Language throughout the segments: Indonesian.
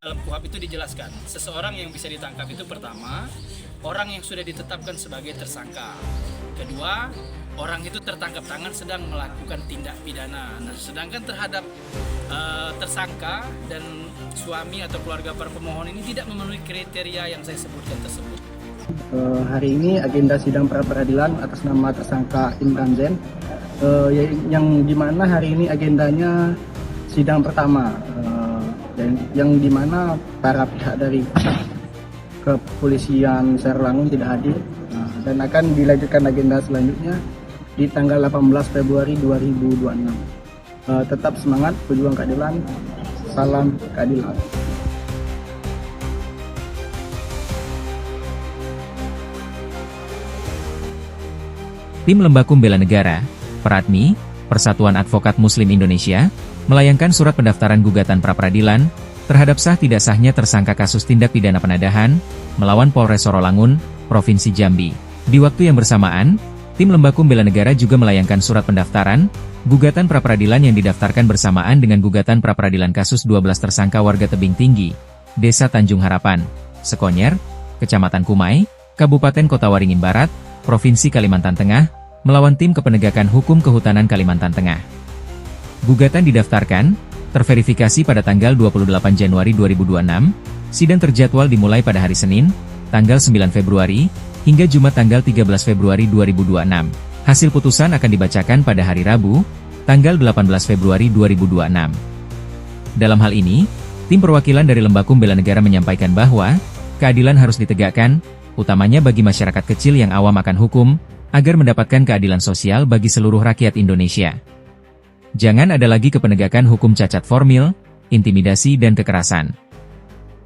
Dalam KUHP itu dijelaskan, seseorang yang bisa ditangkap itu pertama, orang yang sudah ditetapkan sebagai tersangka. Kedua, orang itu tertangkap tangan sedang melakukan tindak pidana. Nah, sedangkan terhadap tersangka dan suami atau keluarga para pemohon ini tidak memenuhi kriteria yang saya sebutkan tersebut. Hari ini agenda sidang pra peradilan atas nama tersangka Imran Zain, yang dimana hari ini agendanya sidang pertama, yang dimana para pihak dari kepolisian Serlangun tidak hadir, dan akan dilanjutkan agenda selanjutnya di tanggal 18 Februari 2026. Tetap semangat berjuang keadilan, salam keadilan. Tim Lembakum Bela Negara, Peradmi, Persatuan Advokat Muslim Indonesia, melayangkan surat pendaftaran gugatan pra-peradilan terhadap sah tidak sahnya tersangka kasus tindak pidana penadahan melawan Polres Sorolangun, Provinsi Jambi. Di waktu yang bersamaan, tim Lembakum Bela Negara juga melayangkan surat pendaftaran gugatan pra-peradilan yang didaftarkan bersamaan dengan gugatan pra-peradilan kasus 12 tersangka warga Tebing Tinggi, Desa Tanjung Harapan, Sekonyer, Kecamatan Kumai, Kabupaten Kota Waringin Barat, Provinsi Kalimantan Tengah, melawan tim kepenegakan hukum Kehutanan Kalimantan Tengah. Gugatan didaftarkan, terverifikasi pada tanggal 28 Januari 2026, sidang terjadwal dimulai pada hari Senin, tanggal 9 Februari, hingga Jumat tanggal 13 Februari 2026. Hasil putusan akan dibacakan pada hari Rabu, tanggal 18 Februari 2026. Dalam hal ini, tim perwakilan dari Lembakum Bela Negara menyampaikan bahwa keadilan harus ditegakkan, utamanya bagi masyarakat kecil yang awam akan hukum, agar mendapatkan keadilan sosial bagi seluruh rakyat Indonesia. Jangan ada lagi kepenegakan hukum cacat formil, intimidasi dan kekerasan.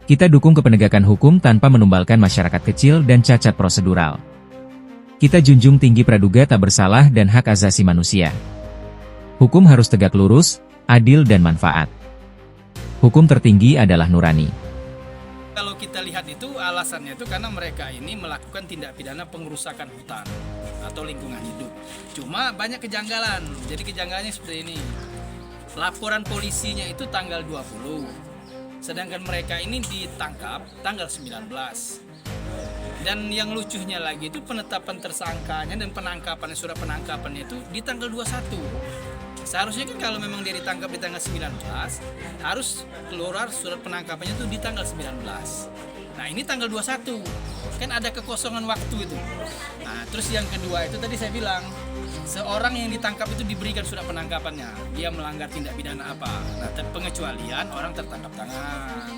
Kita dukung kepenegakan hukum tanpa menumbalkan masyarakat kecil dan cacat prosedural. Kita junjung tinggi praduga tak bersalah dan hak asasi manusia. Hukum harus tegak lurus, adil dan manfaat. Hukum tertinggi adalah nurani. Kalau kita lihat itu alasannya itu karena mereka ini melakukan tindak pidana pengerusakan hutan atau lingkungan hidup. Cuma banyak kejanggalan. Jadi kejanggalannya seperti ini. Laporan polisinya itu tanggal 20. Sedangkan mereka ini ditangkap tanggal 19. Dan yang lucunya lagi itu penetapan tersangkanya dan penangkapannya, surat penangkapannya itu di tanggal 21. Seharusnya kan kalau memang dia ditangkap di tanggal 19, harus keluar surat penangkapannya itu di tanggal 19. Nah ini tanggal 21, kan ada kekosongan waktu itu. Nah terus yang kedua itu tadi saya bilang, seorang yang ditangkap itu diberikan surat penangkapannya, dia melanggar tindak pidana apa. Nah pengecualian orang tertangkap tangan.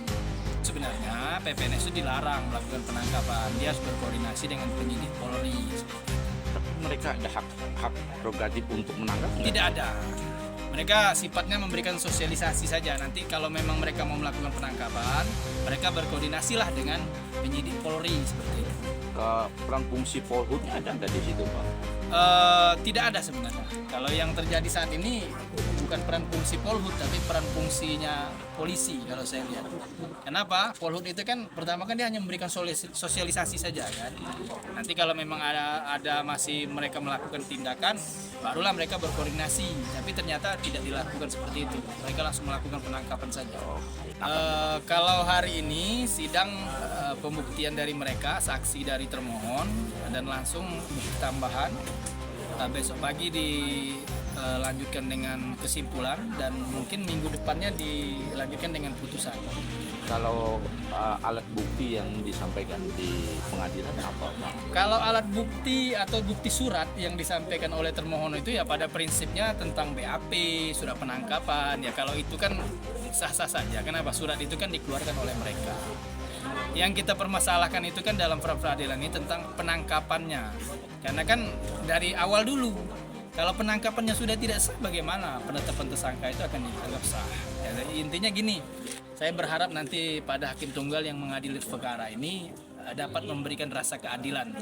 Sebenarnya PPNS itu dilarang melakukan penangkapan, dia harus berkoordinasi dengan penyidik Polri. Mereka ada hak prerogatif untuk menangkap? Tidak ada. Mereka sifatnya memberikan sosialisasi saja. Nanti kalau memang mereka mau melakukan penangkapan, mereka berkoordinasilah dengan penyidik Polri seperti itu. Peran fungsi Polhutnya ada nggak di situ, Pak? Tidak ada sebenarnya. Kalau yang terjadi saat ini bukan peran fungsi Polhut, tapi peran fungsinya polisi kalau saya lihat. Kenapa? Polhut itu kan pertama kan dia hanya memberikan sosialisasi saja kan. Nanti kalau memang ada masih mereka melakukan tindakan, barulah mereka berkoordinasi. Tapi ternyata tidak dilakukan seperti itu. Mereka langsung melakukan penangkapan saja. Kalau hari ini sidang pembuktian dari mereka, saksi dari termohon dan langsung bukti tambahan. Besok pagi dilanjutkan dengan kesimpulan dan mungkin minggu depannya dilanjutkan dengan putusan. Kalau alat bukti yang disampaikan di pengadilan apa, Pak? Kalau alat bukti atau bukti surat yang disampaikan oleh termohon itu ya pada prinsipnya tentang BAP, surat penangkapan. Ya kalau itu kan sah-sah saja. Kenapa? Surat itu kan dikeluarkan oleh mereka. Yang kita permasalahkan itu kan dalam pra-peradilan ini tentang penangkapannya. Karena kan dari awal dulu, kalau penangkapannya sudah tidak sah, bagaimana penetapan tersangka itu akan dianggap sah. Ya, intinya gini, saya berharap nanti pada hakim tunggal yang mengadili perkara ini dapat memberikan rasa keadilan.